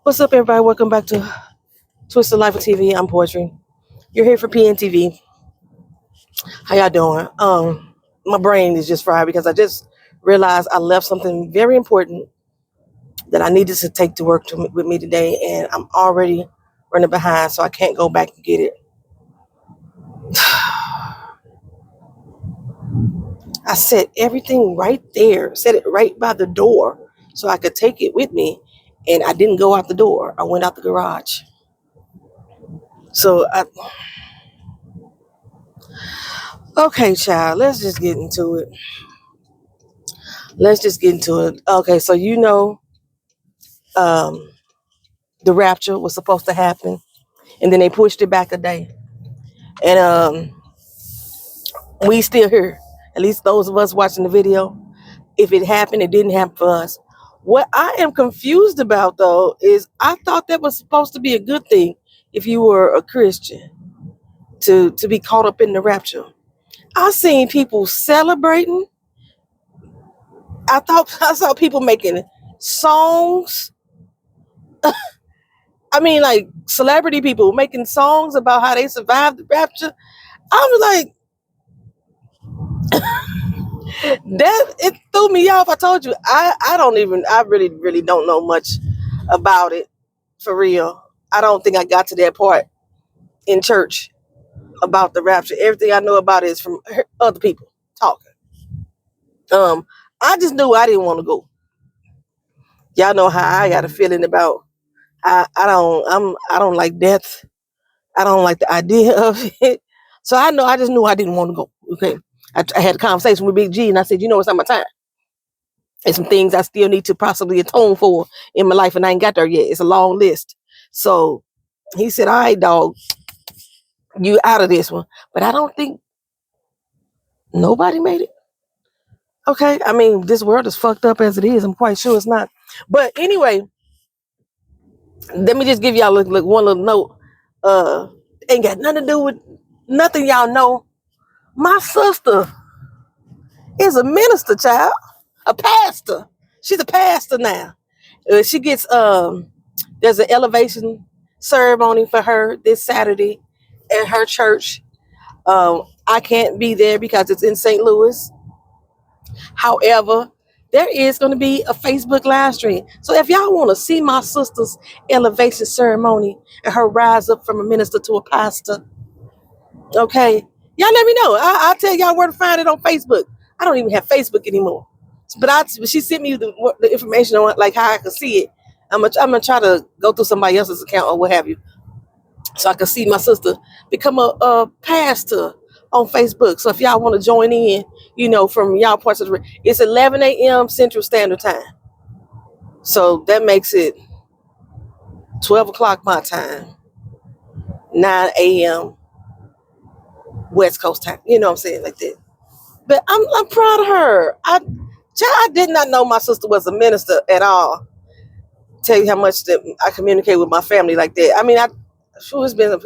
What's up, everybody? Welcome back to Twisted Life of TV. I'm Poetry. You're here for PNTV. How y'all doing? My brain is just fried because I just realized I left something very important that I needed to take to work with me today, and I'm already running behind, so I can't go back and get it. I set everything right there, set it right by the door so I could take it with me, and I didn't go out the door. I went out the garage. Okay, child, let's just get into it. Okay, so the Rapture was supposed to happen, and then they pushed it back a day. And we still here. At least those of us watching the video. If it happened, it didn't happen for us. What I am confused about, though, is I thought that was supposed to be a good thing if you were a Christian to be caught up in the rapture. I seen people celebrating. I saw people making songs. I mean, like celebrity people making songs about how they survived the rapture. I was like, that it threw me off. I told you, I really don't know much about it for real. I don't think I got to that part in church about the rapture. Everything I know about it is from other people talking. I just knew I didn't want to go. Y'all know how I got a feeling about. I don't like death. I don't like the idea of it. So I just knew I didn't want to go. Okay. I had a conversation with Big G and I said, it's not my time. There's some things I still need to possibly atone for in my life and I ain't got there yet. It's a long list. So he said, all right, dog, you out of this one. But I don't think nobody made it. Okay. I mean, this world is fucked up as it is. I'm quite sure it's not. But anyway, let me just give y'all one little note. Ain't got nothing to do with nothing y'all know. My sister is a minister, child, a pastor. She's a pastor now. She gets there's an elevation ceremony for her this Saturday at her church. I can't be there because it's in St. Louis. However, there is going to be a Facebook live stream. So if y'all want to see my sister's elevation ceremony and her rise up from a minister to a pastor, okay, y'all let me know. I'll tell y'all where to find it on Facebook. I don't even have Facebook anymore. But she sent me the information on like how I can see it. I'm gonna try to go through somebody else's account or what have you, so I can see my sister become a pastor on Facebook. So if y'all want to join in, from y'all parts of it's 11 a.m. Central Standard Time. So that makes it 12 o'clock my time, 9 a.m. West Coast time. You know what I'm saying, like that. But I'm proud of her. I did not know my sister was a minister at all. Tell you how much that I communicate with my family like that. I mean, it's been a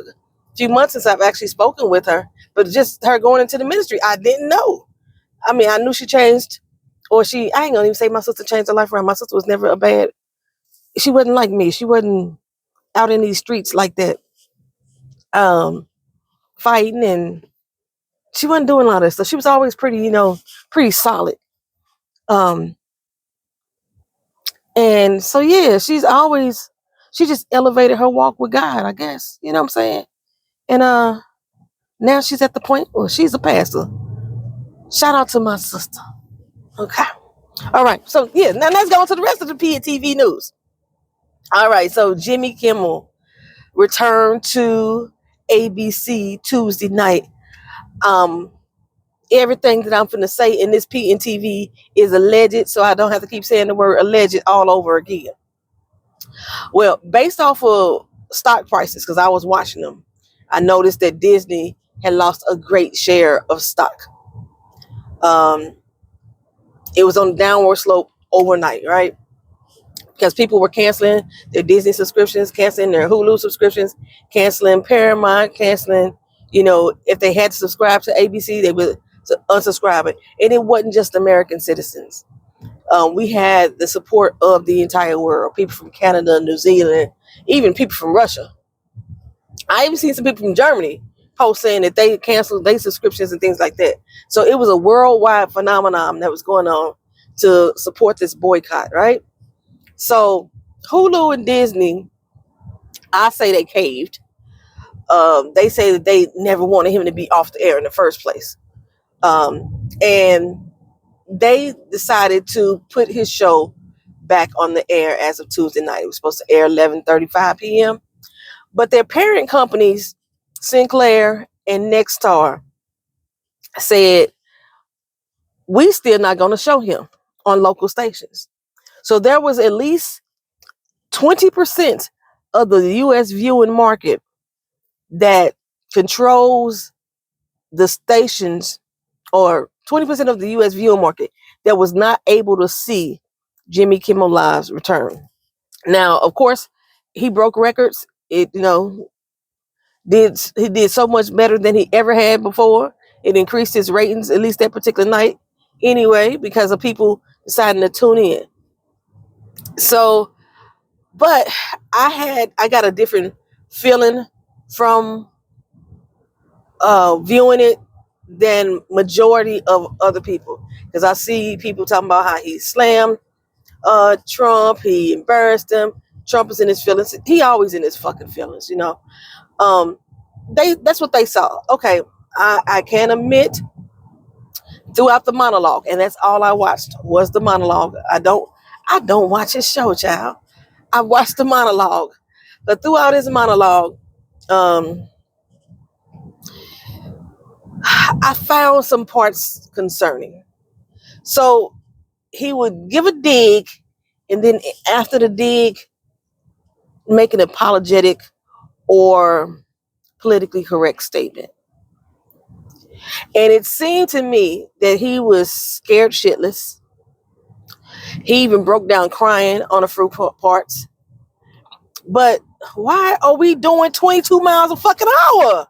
few months since I've actually spoken with her, but just her going into the ministry, I didn't know. I mean, I knew she changed, I ain't gonna even say my sister changed her life around. My sister was never she wasn't like me. She wasn't out in these streets like that, fighting, and she wasn't doing all that stuff. She was always pretty pretty solid. And so, yeah, she just elevated her walk with God, I guess. You know what I'm saying? And now she's at the point where she's a pastor. Shout out to my sister. Okay. All right. So, yeah, now let's go on to the rest of the PNTV news. All right. So, Jimmy Kimmel returned to ABC Tuesday night. Everything that I'm finna say in this PNTV is alleged, so I don't have to keep saying the word alleged all over again. Well, based off of stock prices, because I was watching them, I noticed that Disney had lost a great share of stock. It was on a downward slope overnight, right? Because people were canceling their Disney subscriptions, canceling their Hulu subscriptions, canceling Paramount, canceling, if they had to subscribe to ABC, they would unsubscribe it. And it wasn't just American citizens. We had the support of the entire world, people from Canada, New Zealand, even people from Russia. I even seen some people from Germany post saying that they canceled their subscriptions and things like that. So it was a worldwide phenomenon that was going on to support this boycott, right? So Hulu and Disney, I say they caved. They say that they never wanted him to be off the air in the first place. And they decided to put his show back on the air as of Tuesday night. It was supposed to air 11:35 p.m. But their parent companies, Sinclair and Nexstar, said, we still not going to show him on local stations. So there was at least 20% of the U.S. viewing market that controls the stations, or 20% of the U.S. viewing market that was not able to see Jimmy Kimmel Live's return. Now, of course, he broke records. He did so much better than he ever had before. It increased his ratings, at least that particular night, anyway, because of people deciding to tune in. So, but I got a different feeling from viewing it than majority of other people, because I see people talking about how he slammed Trump, he embarrassed him. Trump is in his feelings. He always in his fucking feelings, you know. That's what they saw. Okay, I can admit, throughout the monologue, and that's all I watched was the monologue. I don't watch his show, child. I watched the monologue, but throughout his monologue, I found some parts concerning. So he would give a dig, and then after the dig, make an apologetic or politically correct statement. And it seemed to me that he was scared shitless. He even broke down crying on a few parts. But why are we doing 22 miles a fucking hour?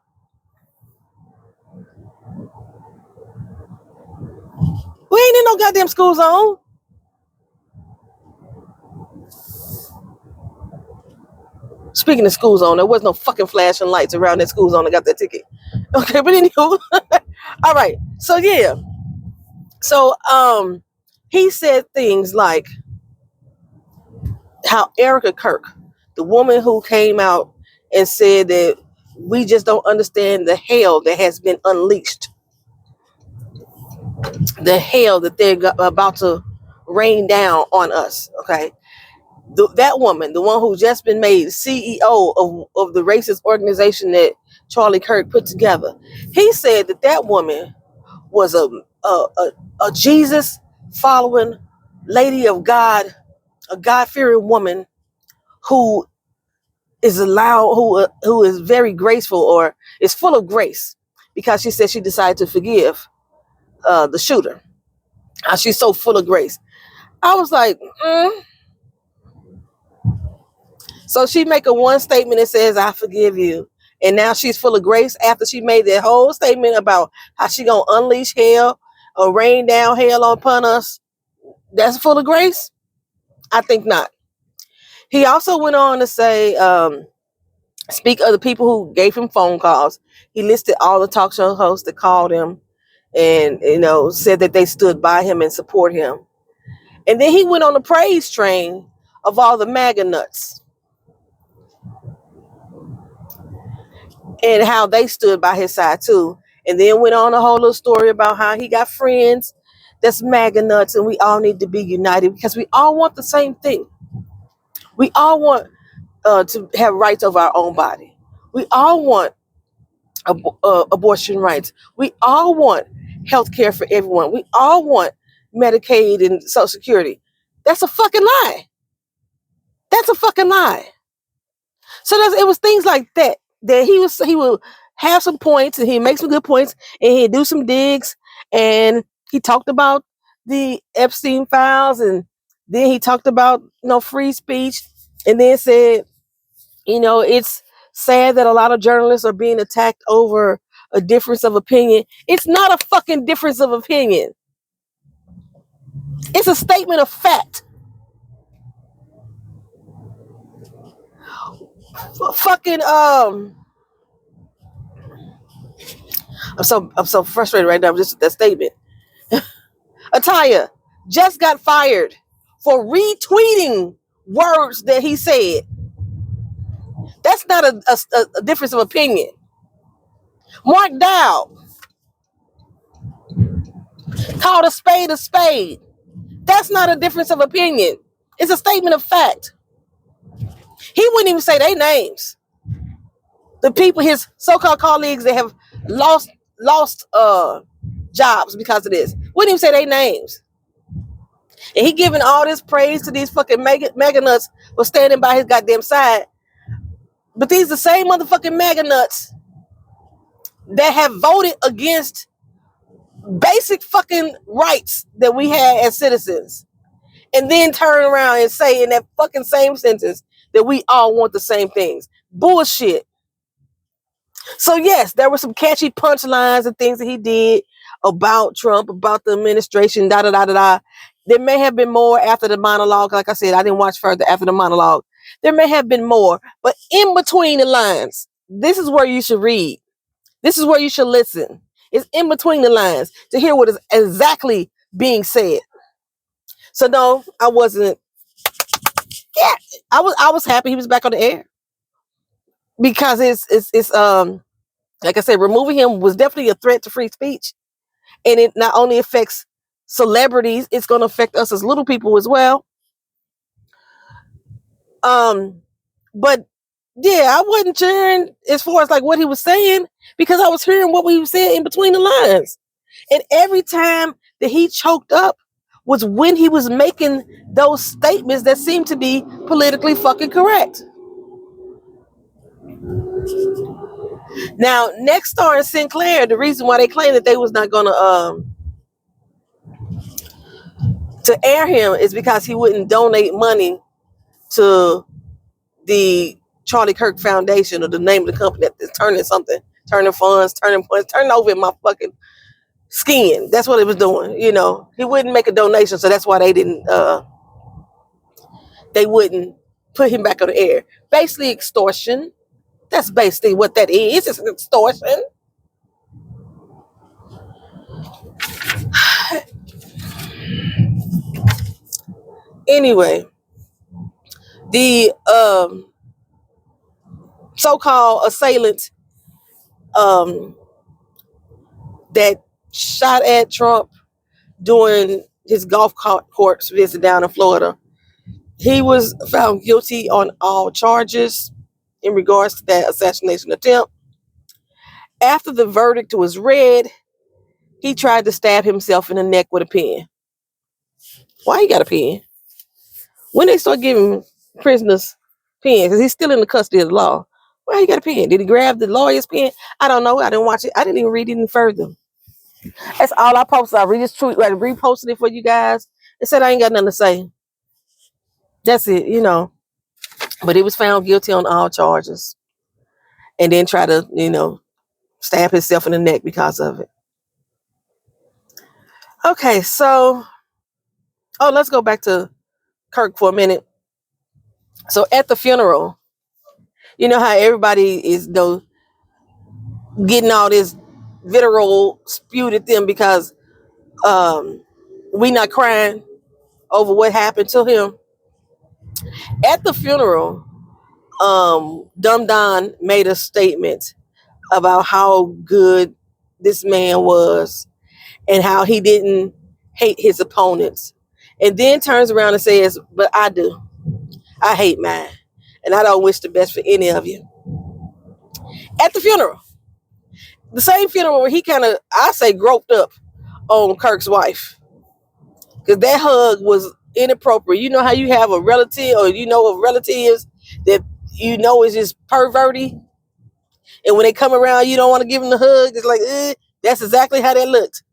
We ain't in no goddamn school zone. Speaking of school zone, there was no fucking flashing lights around that school zone. I got that ticket. Okay, but anyway. All right. So yeah. So he said things like how Erica Kirk, the woman who came out and said that we just don't understand the hell that has been unleashed, the hell that they're about to rain down on us. Okay, that woman, the one who's just been made CEO of the racist organization that Charlie Kirk put together, he said that woman was a Jesus following lady of God, a God fearing woman who is who is very graceful, or is full of grace, because she said she decided to forgive the shooter. How she's so full of grace. I was like, So she make a one statement that says, I forgive you. And now she's full of grace after she made that whole statement about how she gonna unleash hell or rain down hell upon us. That's full of grace? I think not. He also went on to say, speak of the people who gave him phone calls. He listed all the talk show hosts that called him and, said that they stood by him and support him. And then he went on the praise train of all the MAGA nuts and how they stood by his side too. And then went on a whole little story about how he got friends that's MAGA nuts, and we all need to be united because we all want the same thing. We all want to have rights over our own body. We all want abortion rights. We all want health care for everyone. We all want Medicaid and Social Security. That's a fucking lie. That's a fucking lie. So it was things like that he would have some points, and he'd make some good points, and he'd do some digs, and he talked about the Epstein files, and then he talked about free speech, and then said, it's sad that a lot of journalists are being attacked over a difference of opinion. It's not a fucking difference of opinion. It's a statement of fact. Fucking I'm so frustrated right now with just that statement. Ataya just got fired for retweeting words that he said. That's not a difference of opinion. Mark Dow called a spade a spade. That's not a difference of opinion. It's a statement of fact. He wouldn't even say their names. The people, his so-called colleagues that have lost jobs because of this, wouldn't even say their names. And he giving all this praise to these fucking mega nuts for standing by his goddamn side. But these the same motherfucking mega nuts that have voted against basic fucking rights that we had as citizens. And then turn around and say in that fucking same sentence that we all want the same things. Bullshit. So yes, there were some catchy punchlines and things that he did about Trump, about the administration, da da da da da. There may have been more after the monologue. Like I said, I didn't watch further after the monologue. There may have been more, but in between the lines, this is where you should read. This is where you should listen. It's in between the lines to hear what is exactly being said. So no, I wasn't. Yeah, I was happy he was back on the air because it's like I said, removing him was definitely a threat to free speech, and it not only affects celebrities, it's going to affect us as little people as well. But yeah, I wasn't cheering as far as like what he was saying because I was hearing what he was saying in between the lines, and every time that he choked up was when he was making those statements that seemed to be politically fucking correct. Now, Nexstar and Sinclair, the reason why they claimed that they was not gonna to air him is because he wouldn't donate money to the Charlie Kirk Foundation, or the name of the company that is turning funds, turning over in my fucking skin. That's what it was doing. You know, he wouldn't make a donation, so that's why they wouldn't put him back on the air. Basically extortion. That's basically what that is. It's extortion. Anyway, the so-called assailant that shot at Trump during his golf course visit down in Florida, he was found guilty on all charges in regards to that assassination attempt. After the verdict was read, he tried to stab himself in the neck with a pen. Why he got a pen? When they start giving prisoners pens, because he's still in the custody of the law, why he got a pen? Did he grab the lawyer's pen? I don't know. I didn't watch it. I didn't even read it any further. That's all I posted. I reposted it for you guys and said I ain't got nothing to say. That's it, you know. But he was found guilty on all charges. And then try to, stab himself in the neck because of it. Okay, so let's go back to Kirk for a minute. So at the funeral, you know how everybody is getting all this vitriol spewed at them because we not crying over what happened to him. At the funeral, Dum Don made a statement about how good this man was and how he didn't hate his opponents, and then turns around and says, "But I do. I hate mine, and I don't wish the best for any of you." At the funeral, the same funeral where he kind of, I say, groped up on Kirk's wife, because that hug was inappropriate. You know how you have a relative, or of relatives that is just perverty, and when they come around, you don't want to give them the hug. It's like, that's exactly how that looked.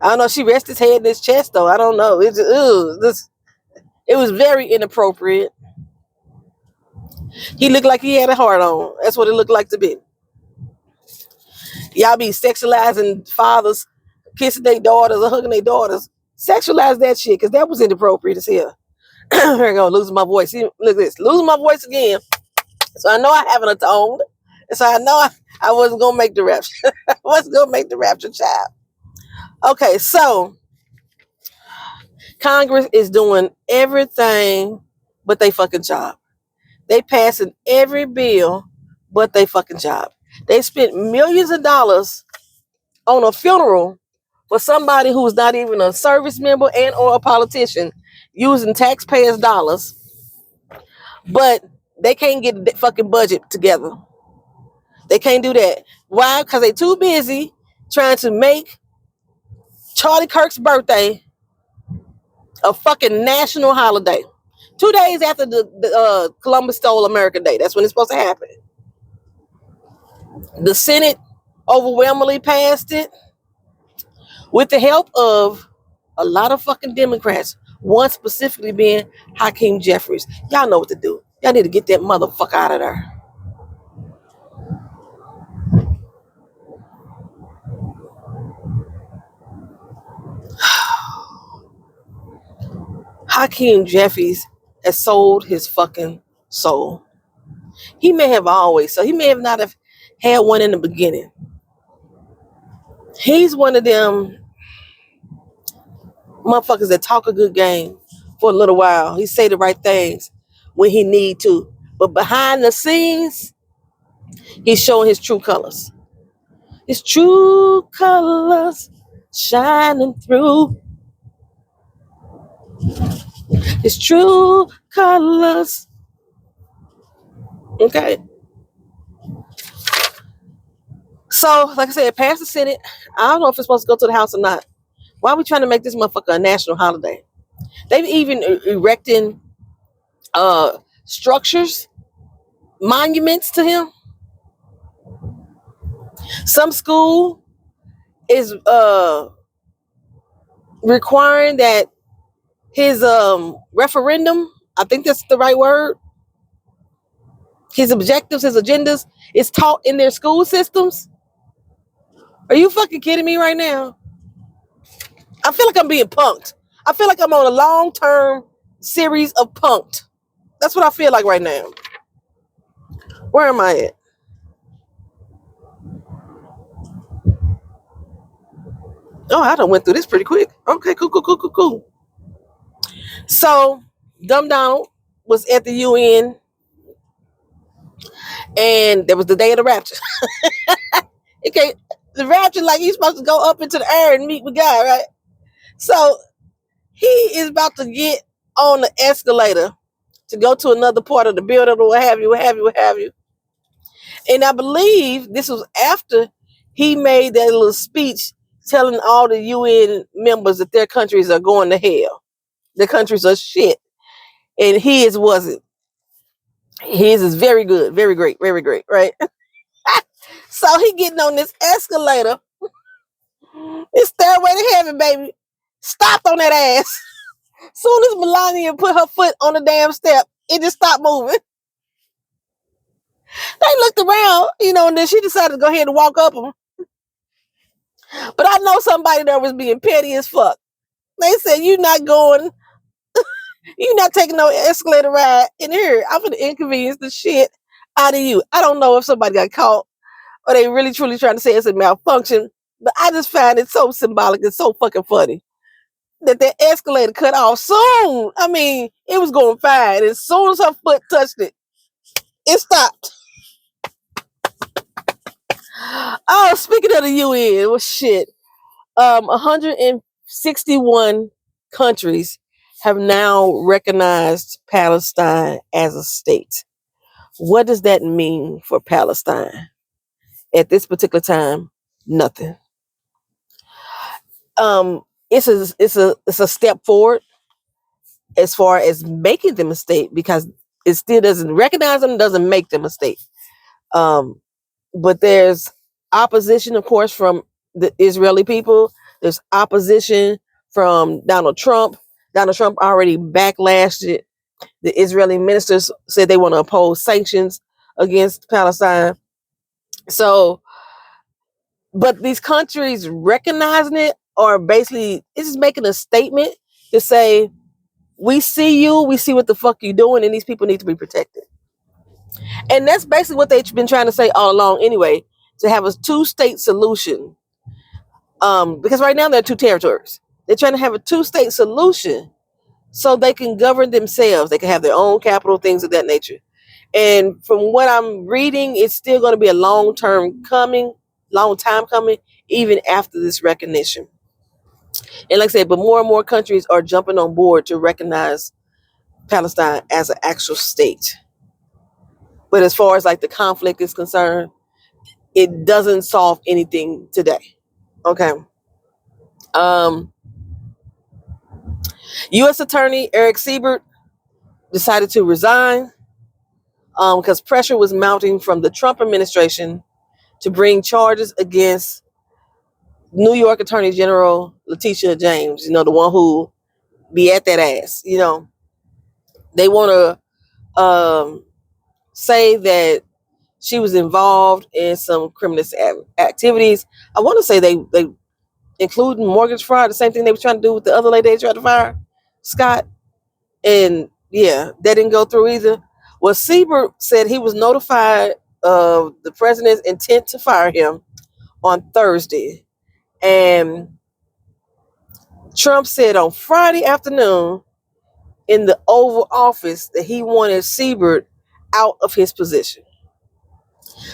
I don't know. She rested his head in his chest, though. I don't know. It was very inappropriate. He looked like he had a heart on. That's what it looked like to me. Y'all be sexualizing fathers, kissing their daughters or hugging their daughters. Sexualize that shit, because that was inappropriate as hell. Here I go, losing my voice. See, look at this, losing my voice again. So I know I haven't atoned. And so I know I wasn't going to make the rapture. I wasn't going to make the rapture, child. Okay, so Congress is doing everything but they fucking job. They passing every bill but they fucking job. They spent millions of dollars on a funeral for somebody who's not even a service member and or a politician, using taxpayers' dollars, but they can't get the fucking budget together. They can't do that. Why? Because they too busy trying to make Charlie Kirk's birthday a fucking national holiday. 2 days after the Columbus stole America Day. That's when it's supposed to happen. The Senate overwhelmingly passed it with the help of a lot of fucking Democrats. One specifically being Hakeem Jeffries. Y'all know what to do. Y'all need to get that motherfucker out of there. Hakeem Jeffries has sold his fucking soul. He may have always, so he may have not have had one in the beginning. He's one of them motherfuckers that talk a good game for a little while. He say the right things when he need to. But behind the scenes, he's showing his true colors. His true colors shining through. His true colors. Okay. So, like I said, it passed the Senate. I don't know if it's supposed to go to the House or not. Why are we trying to make this motherfucker a national holiday? They've even erecting structures, monuments to him. Some school is requiring that his referendum, I think that's the right word, his objectives, his agendas, is taught in their school systems. Are you fucking kidding me right now? I feel like I'm being punked. I feel like I'm on a long-term series of punked. That's what I feel like right now. Where am I at? Oh, I done went through this pretty quick. Okay, cool. So, Dumb Donald was at the UN, and there was the day of the rapture. Okay, the rapture, like he's supposed to go up into the air and meet with God, right? So, he is about to get on the escalator to go to another part of the building or what have you. And I believe this was after he made that little speech telling all the UN members that their countries are going to hell. Their countries are shit. And his wasn't. His is very good, very great, right? So he getting on this escalator. It's Stairway to Heaven, baby. Stopped on that ass. Soon as Melania put her foot on the damn step, it just stopped moving. They looked around, and then she decided to go ahead and walk up them. But I know somebody there was being petty as fuck. They said, you're not taking no escalator ride in here. I'm going to inconvenience the shit out of you. I don't know if somebody got caught or they really truly trying to say it's a malfunction, but I just find it so symbolic and so fucking funny that escalator cut off soon. I mean, it was going fine. As soon as her foot touched it, it stopped. Oh, speaking of the UN, well, shit. 161 countries have now recognized Palestine as a state. What does that mean for Palestine? At this particular time, nothing. It's a step forward as far as making them a state, because it still doesn't recognize them, doesn't make them a state. But there's opposition, of course, from the Israeli people. There's opposition from Donald Trump. Donald Trump already backlashed it. The Israeli ministers said they want to oppose sanctions against Palestine. So, but these countries recognizing it or basically it's just making a statement to say, we see you, we see what the fuck you doing, and these people need to be protected. And that's basically what they've been trying to say all along anyway, to have a two-state solution. Because right now there are two territories. They're trying to have a two-state solution so they can govern themselves. They can have their own capital, things of that nature. And from what I'm reading, it's still going to be a long time coming, even after this recognition. And like I said, but more and more countries are jumping on board to recognize Palestine as an actual state. But as far as like the conflict is concerned, it doesn't solve anything today. Okay. U.S. Attorney Eric Siebert decided to resign because pressure was mounting from the Trump administration to bring charges against New York Attorney General Letitia James, the one who be at that ass. They want to say that she was involved in some criminal activities. I want to say they including mortgage fraud, the same thing they were trying to do with the other lady they tried to fire, Scott. And yeah, that didn't go through either. Well, Siebert said he was notified of the president's intent to fire him on Thursday. And Trump said on Friday afternoon in the Oval Office that he wanted Siebert out of his position.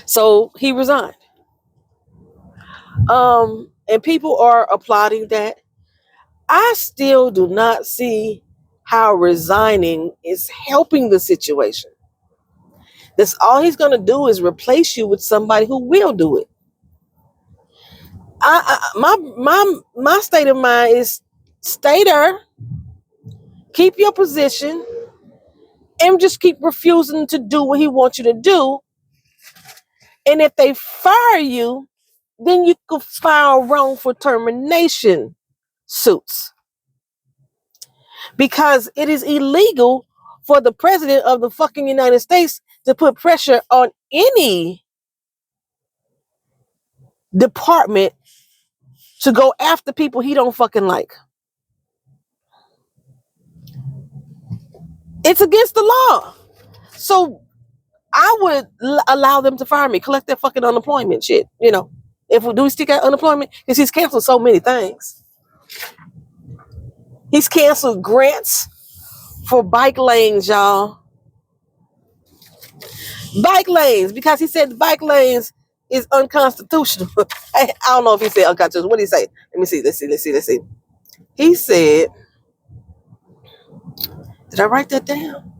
So he resigned. And people are applauding that. I still do not see how resigning is helping the situation. That's all he's going to do is replace you with somebody who will do it. My state of mind is stay there, keep your position, and just keep refusing to do what he wants you to do. And if they fire you, then you could file wrongful termination suits. Because it is illegal for the president of the fucking United States to put pressure on any department to go after people he don't fucking like. It's against the law. So I would allow them to fire me, collect their fucking unemployment shit. If we do stick out unemployment, because he's canceled so many things. He's canceled grants for bike lanes, y'all. Bike lanes, because he said the bike lanes is unconstitutional. I don't know if he said unconstitutional. What did he say? Let me see. Let's see. He said, did I write that down?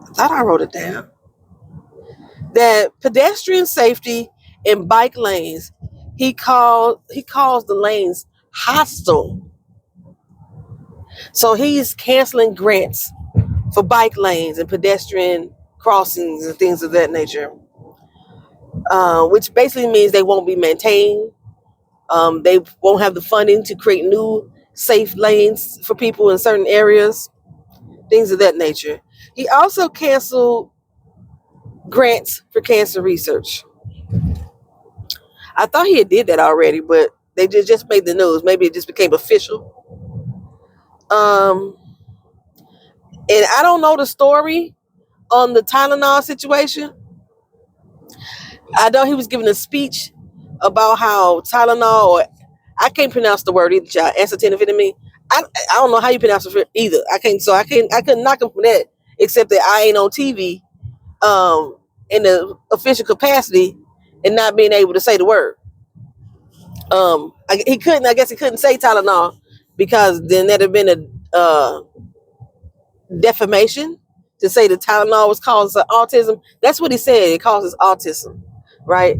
I thought I wrote it down. That pedestrian safety in bike lanes, he calls the lanes hostile. So he's canceling grants for bike lanes and pedestrian crossings and things of that nature, which basically means they won't be maintained. They won't have the funding to create new safe lanes for people in certain areas, things of that nature. He also canceled grants for cancer research. I thought he had did that already, but they just made the news. Maybe it just became official. And I don't know the story on the Tylenol situation. I know he was giving a speech about how Tylenol, or I can't pronounce the word either, child, acetaminophen. I don't know how you pronounce it either. I couldn't knock him for that, except that I ain't on TV in the official capacity and not being able to say the word. I guess he couldn't say Tylenol because then there'd have been a defamation to say that Tylenol was causing autism. That's what he said. It causes autism, right?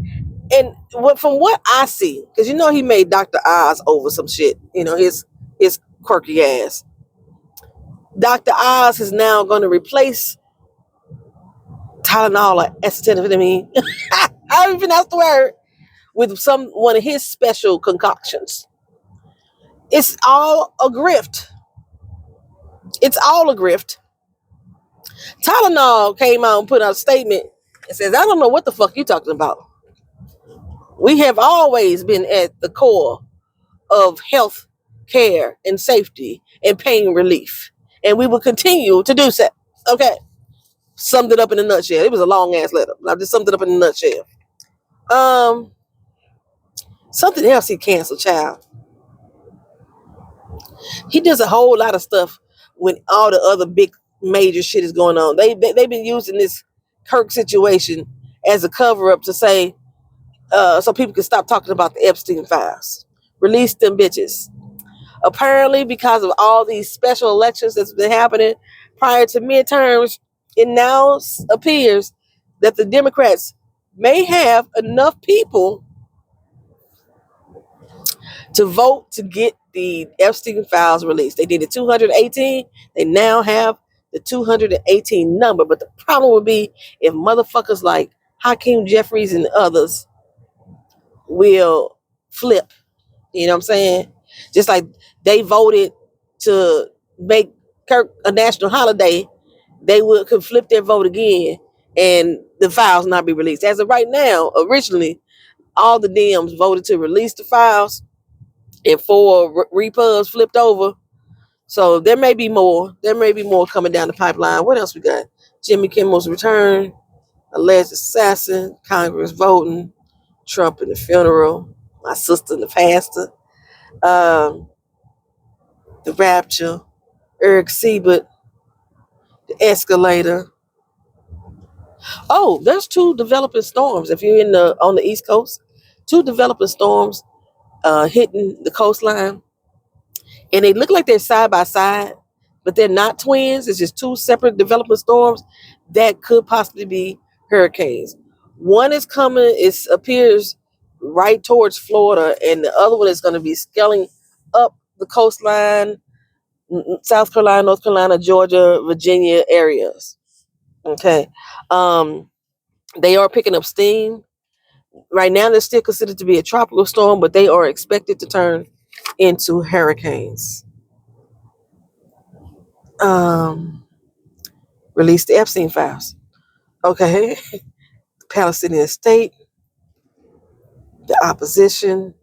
And from what I see, because he made Dr. Oz over some shit, his quirky ass. Dr. Oz is now going to replace Tylenol or acetaminophen. I haven't pronounced the word, with one of his special concoctions. It's all a grift. Tylenol came out and put out a statement and says, I don't know what the fuck you talking about. We have always been at the core of health care and safety and pain relief. And we will continue to do so. Okay. Summed it up in a nutshell. It was a long ass letter. I just summed it up in a nutshell. Um, Something else he canceled, child. He does a whole lot of stuff when all the other big major shit is going on. They've been using this Kirk situation as a cover up to say so people can stop talking about the Epstein files. Release them bitches. Apparently, because of all these special elections that's been happening prior to midterms, it now appears that the Democrats may have enough people to vote to get the Epstein files released. They did the 218. They now have the 218 number. But the problem would be if motherfuckers like Hakeem Jeffries and others will flip. You know what I'm saying? Just like they voted to make Kirk a national holiday, they could flip their vote again and the files not be released. As of right now, originally, all the Dems voted to release the files and 4 repubs flipped over. So there may be more. There may be more coming down the pipeline. What else we got? Jimmy Kimmel's return, alleged assassin, Congress voting, Trump in the funeral, my sister and the pastor, the Rapture, Eric Siebert, the escalator. Oh, there's 2 developing storms. If you're on the East Coast, 2 developing storms hitting the coastline, and they look like they're side by side, but they're not twins. It's just 2 separate developing storms that could possibly be hurricanes. One is coming. It appears right towards Florida, and the other one is going to be scaling up the coastline, South Carolina, North Carolina, Georgia, Virginia areas. Okay. They are picking up steam. Right now, they're still considered to be a tropical storm, but they are expected to turn into hurricanes. Release the Epstein files. Okay. The Palestinian state, the opposition,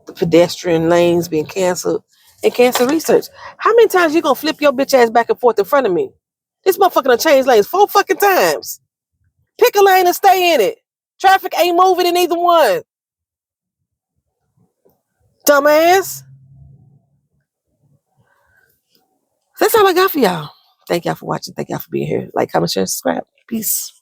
the pedestrian lanes being canceled, and cancer research. How many times you gonna flip your bitch ass back and forth in front of me? This motherfucker done changed lanes 4 fucking times. Pick a lane and stay in it. Traffic ain't moving in either one. Dumbass. That's all I got for y'all. Thank y'all for watching. Thank y'all for being here. Like, comment, share, subscribe. Peace.